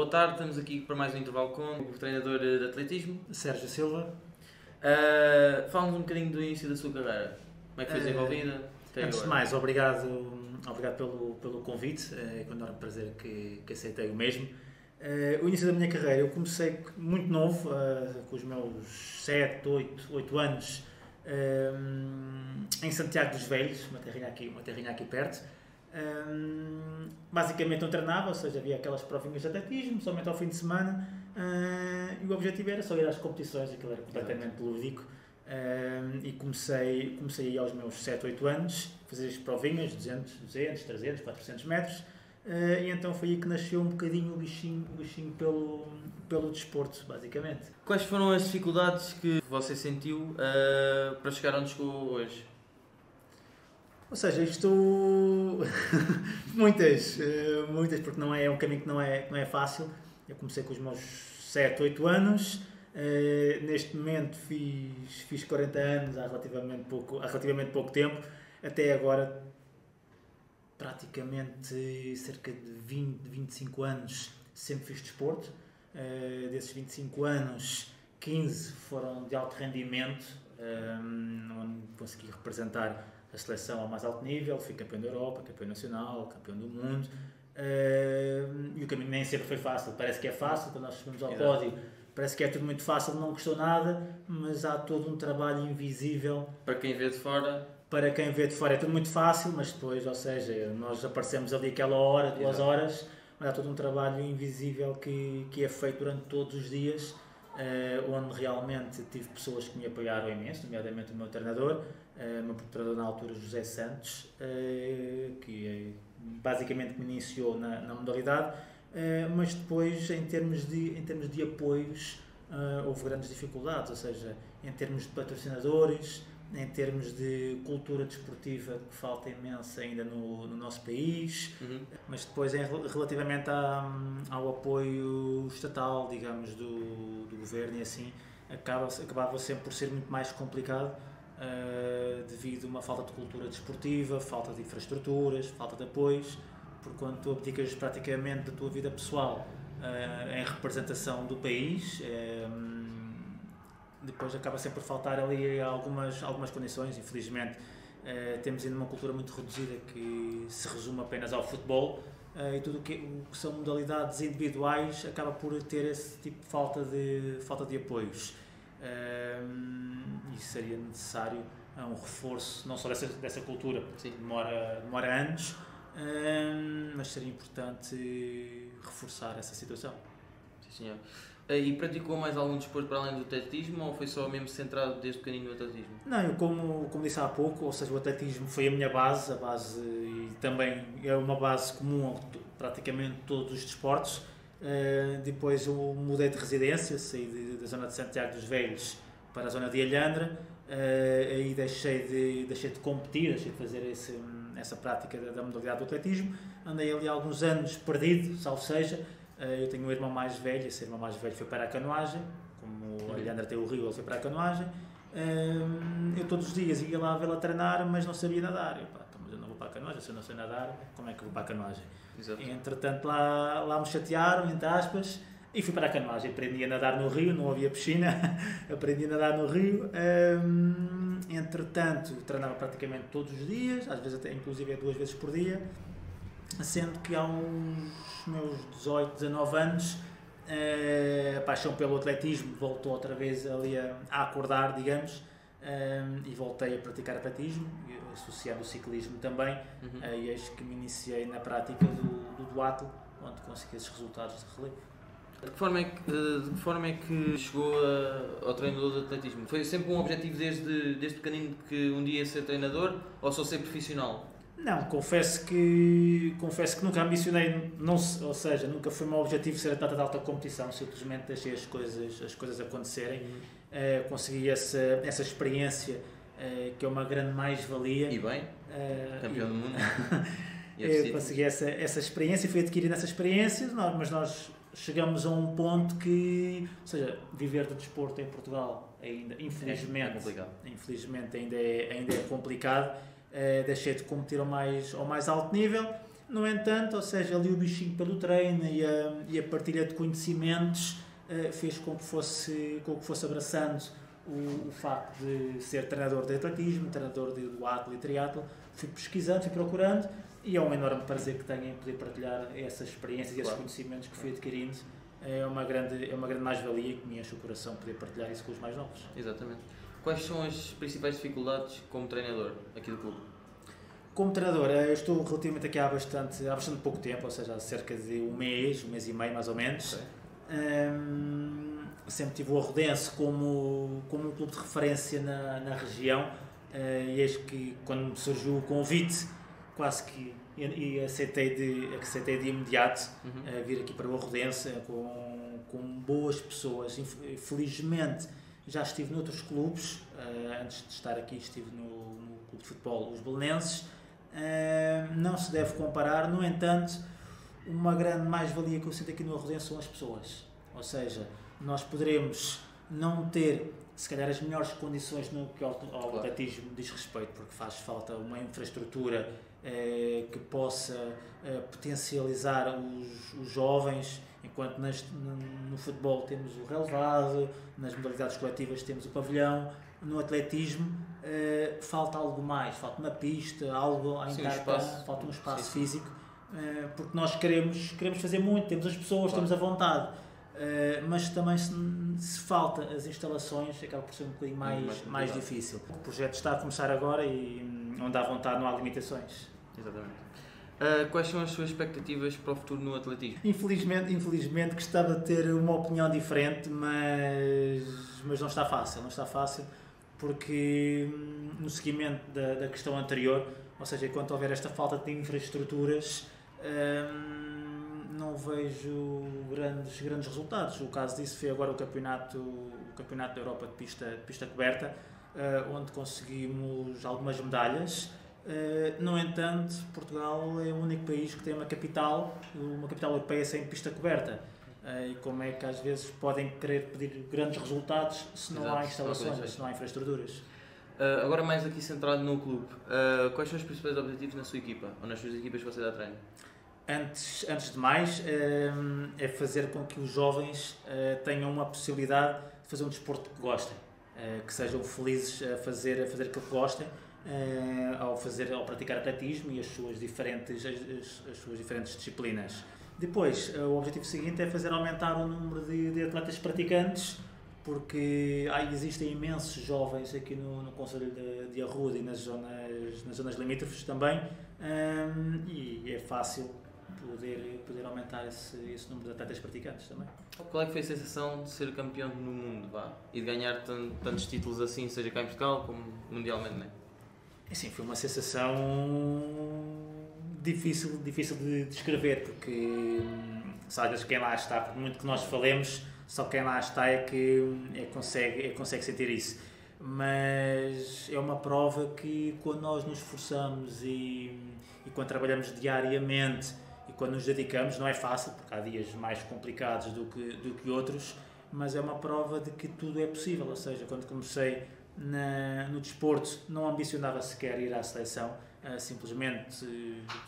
boa tarde, estamos aqui para mais um intervalo com o treinador de atletismo, Sérgio Silva. Fala-nos um bocadinho do início da sua carreira, como é que foi desenvolvida? Antes de mais, obrigado pelo convite, é com enorme prazer que aceitei o mesmo. O início da minha carreira, eu comecei muito novo, com os meus 7, 8 anos, em Santiago dos Velhos, uma terrinha aqui perto. Basicamente não treinava, ou seja, havia aquelas provinhas de atletismo, somente ao fim de semana, e o objetivo era só ir às competições, aquilo era completamente lúdico. E comecei aí aos meus 7, 8 anos, a fazer as provinhas, 200, 300, 400 metros, e então foi aí que nasceu um bocadinho o bichinho pelo desporto, basicamente. Quais foram as dificuldades que você sentiu para chegar onde chegou hoje? Ou seja, isto muitas, porque não é um caminho que não é fácil. Eu comecei com os meus 7, 8 anos, neste momento fiz 40 anos há relativamente pouco tempo, até agora praticamente cerca de 25 anos sempre fiz desporto. Desses 25 anos, 15 foram de alto rendimento, onde consegui representar a seleção ao mais alto nível, fui campeão da Europa, campeão nacional, campeão do mundo, e o caminho nem sempre foi fácil. Parece que é fácil, quando nós chegamos ao pódio, parece que é tudo muito fácil, não custou nada, mas há todo um trabalho invisível. Para quem vê de fora É tudo muito fácil, mas depois, ou seja, nós aparecemos ali aquela hora, 2 horas, mas há todo um trabalho invisível que é feito durante todos os dias, onde realmente tive pessoas que me apoiaram imenso, nomeadamente o meu treinador, o meu treinador na altura, José Santos, que basicamente me iniciou na modalidade, mas depois em termos de apoios houve grandes dificuldades, ou seja, em termos de patrocinadores, em termos de cultura desportiva, que falta imensa ainda no nosso país, mas depois relativamente ao apoio estatal, digamos, do governo e assim, acabava sempre por ser muito mais complicado, devido a uma falta de cultura desportiva, falta de infraestruturas, falta de apoios, porquanto tu abdicas praticamente da tua vida pessoal em representação do país. Depois acaba sempre por faltar ali algumas condições, infelizmente. Temos ainda uma cultura muito reduzida que se resume apenas ao futebol, e tudo o que são modalidades individuais acaba por ter esse tipo de falta de apoios. E seria necessário um reforço não só dessa cultura, porque demora anos, mas seria importante reforçar essa situação. Sim, senhor. E praticou mais algum desporto para além do atletismo ou foi só mesmo centrado desde pequenino no atletismo? Não, eu como disse há pouco, ou seja, o atletismo foi a minha base, e também é uma base comum a praticamente todos os desportos. Depois eu mudei de residência, saí da zona de Santiago dos Velhos para a zona de Alhandra, aí deixei de competir, deixei de fazer essa prática da modalidade do atletismo. Andei ali há alguns anos perdido, salvo seja. Eu tenho um irmão mais velho, esse irmão mais velho foi para a canoagem, como a Alhandra tem o rio, ele foi para a canoagem. Eu todos os dias ia lá vê-la treinar, mas não sabia nadar. Mas eu não vou para a canoagem, se eu não sei nadar, como é que eu vou para a canoagem? Exato. E, entretanto lá me chatearam, entre aspas, e fui para a canoagem. Aprendi a nadar no rio, não havia piscina, aprendi a nadar no rio. Entretanto, treinava praticamente todos os dias, às vezes até inclusive 2 vezes por dia, sendo que há uns meus 18, 19 anos a paixão pelo atletismo voltou outra vez ali a acordar, digamos, e voltei a praticar atletismo, associando o ciclismo também, e eis que me iniciei na prática do duatlo, onde consegui esses resultados de relevo. De que forma é que chegou ao treinador de atletismo? Foi sempre um objetivo desde pequenino que um dia ia ser treinador ou só ser profissional? Não, confesso que nunca ambicionei, ou seja, nunca foi o meu objetivo ser atleta de alta competição, simplesmente deixei as coisas acontecerem. Consegui essa experiência, que é uma grande mais-valia. E bem, campeão do mundo. Consegui essa experiência e fui adquirindo essa experiência, mas nós chegamos a um ponto que, ou seja, viver do desporto em Portugal ainda, infelizmente ainda é complicado. Deixei de competir ao mais alto nível, No entanto, ou seja, ali o bichinho pelo treino e a partilha de conhecimentos fez com que fosse abraçando o facto de ser treinador de atletismo, treinador de duatlo e triatlo. Fui pesquisando, fui procurando e é um enorme prazer que tenho em poder partilhar essas experiências e esses conhecimentos que fui adquirindo. É uma grande mais-valia que me enche o coração poder partilhar isso com os mais novos. Exatamente. Quais são as principais dificuldades como treinador aqui do clube? Como treinador, eu estou relativamente aqui há bastante pouco tempo, ou seja, há cerca de um mês e meio mais ou menos. Sempre tive o Arrodense como um clube de referência na região, e eis que quando me surgiu o convite, quase que aceitei de imediato vir aqui para o Arrodense com boas pessoas. Felizmente já estive noutros clubes, antes de estar aqui estive no Clube de Futebol Os Belenenses. Não se deve comparar, no entanto, uma grande mais-valia que eu sinto aqui no Arrodense são as pessoas. Ou seja, nós poderemos não ter, se calhar, as melhores condições no que ao atletismo diz respeito, porque faz falta uma infraestrutura que possa potencializar os jovens, enquanto no futebol temos o relevado, nas modalidades coletivas temos o pavilhão. No atletismo falta algo mais, falta uma pista, algo a encartar, falta um espaço físico, porque nós queremos fazer muito, temos as pessoas, temos a vontade, mas também se falta as instalações acaba por ser um bocadinho mais difícil. O projeto está a começar agora e onde há vontade não há limitações. Exatamente. Quais são as suas expectativas para o futuro no atletismo? Infelizmente gostava de ter uma opinião diferente, mas não está fácil, porque no seguimento da questão anterior, ou seja, enquanto houver esta falta de infraestruturas, não vejo grandes resultados. O caso disso foi agora o campeonato da Europa de pista coberta, onde conseguimos algumas medalhas. No entanto, Portugal é o único país que tem uma capital europeia sem pista coberta. E como é que às vezes podem querer pedir grandes resultados se não há instalações, se não há infraestruturas? Agora mais aqui centrado no clube, quais são os principais objetivos na sua equipa, ou nas suas equipas que você dá treino? Antes de mais, é fazer com que os jovens tenham uma possibilidade de fazer um desporto que gostem, que sejam felizes a fazer aquilo que gostem, ao praticar atletismo e as suas diferentes disciplinas. Depois, o objetivo seguinte é fazer aumentar o número de atletas praticantes, porque existem imensos jovens aqui no concelho de Arruda e nas zonas limítrofes também, e é fácil poder aumentar esse número de atletas praticantes também. Qual é que foi a sensação de ser campeão no mundo, e de ganhar tantos títulos assim, seja cá em Portugal como mundialmente, não é? Sim, foi uma sensação difícil de descrever, porque sabes quem lá está, por muito que nós falemos, só quem lá está é que consegue sentir isso. Mas é uma prova que quando nós nos esforçamos e quando trabalhamos diariamente e quando nos dedicamos, não é fácil, porque há dias mais complicados do que outros, mas é uma prova de que tudo é possível. Ou seja, quando comecei no desporto não ambicionava sequer ir à seleção, simplesmente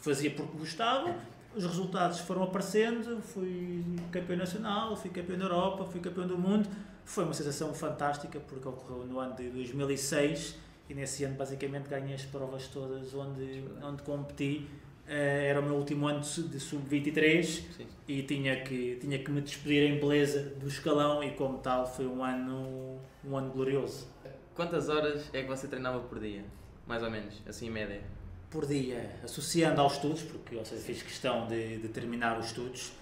fazia porque gostava, os resultados foram aparecendo, fui campeão nacional, fui campeão da Europa, fui campeão do mundo. Foi uma sensação fantástica porque ocorreu no ano de 2006 e nesse ano basicamente ganhei as provas todas onde competi. Era o meu último ano de sub-23 e tinha que me despedir em beleza do escalão e como tal foi um ano glorioso. Quantas horas é que você treinava por dia? Mais ou menos, assim em média? Por dia, associando aos estudos, porque fiz questão de terminar os estudos,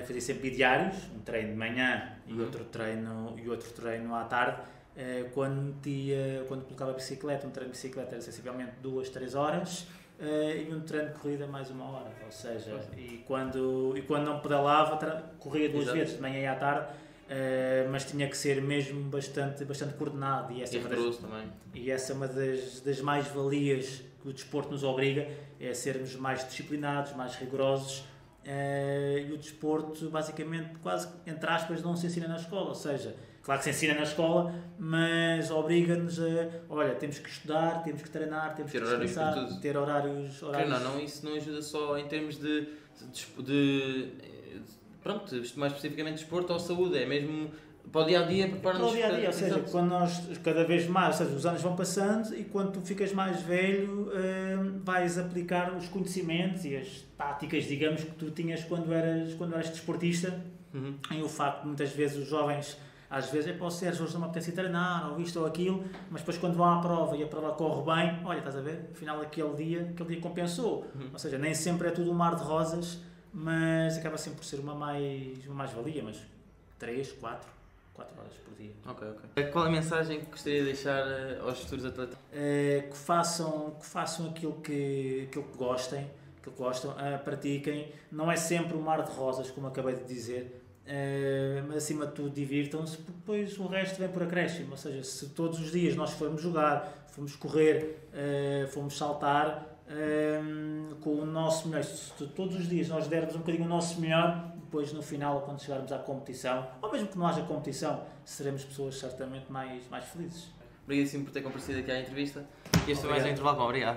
fazia sempre diários, um treino de manhã e outro treino à tarde. Quando colocava a bicicleta, um treino de bicicleta era sensivelmente 2-3 horas e um treino de corrida mais 1 hora, ou seja, e quando não pedalava, corria 2 vezes, de manhã e à tarde. Mas tinha que ser mesmo bastante coordenado e essa é uma das mais-valias que o desporto nos obriga, é sermos mais disciplinados, mais rigorosos, e o desporto basicamente quase, entre aspas, não se ensina na escola, ou seja, Claro que se ensina na escola, mas obriga-nos a, olha, temos que estudar, temos que treinar, temos ter que horários para descansar, tudo. ter horários... Não, isso não ajuda só em termos pronto, mais especificamente de desporto ou saúde, é mesmo para o dia-a-dia, para o dia-a-dia, ou seja, quando nós, cada vez mais, ou seja, os anos vão passando e quando tu ficas mais velho, vais aplicar os conhecimentos e as táticas, digamos, que tu tinhas quando eras desportista. E o facto de muitas vezes os jovens, às vezes, Sérgio, hoje não me apetece ir treinar, ou isto ou aquilo, mas depois quando vão à prova e a prova corre bem, olha, estás a ver, afinal aquele dia compensou. Ou seja, nem sempre é tudo um mar de rosas, mas acaba sempre por ser uma mais-valia, mas 3, 4 horas por dia. Ok. Qual é a mensagem que gostaria de deixar aos futuros atletas? Que façam aquilo que gostem, pratiquem. Não é sempre um mar de rosas, como acabei de dizer, mas acima de tudo divirtam-se, porque depois o resto vem por acréscimo. Ou seja, se todos os dias nós formos jogar, formos correr, formos saltar, com o nosso melhor, se todos os dias nós dermos um bocadinho o nosso melhor, depois no final, quando chegarmos à competição, ou mesmo que não haja competição, seremos pessoas certamente mais felizes. Obrigadíssimo por ter comparecido aqui à entrevista. E este foi mais um intervalo. Obrigado.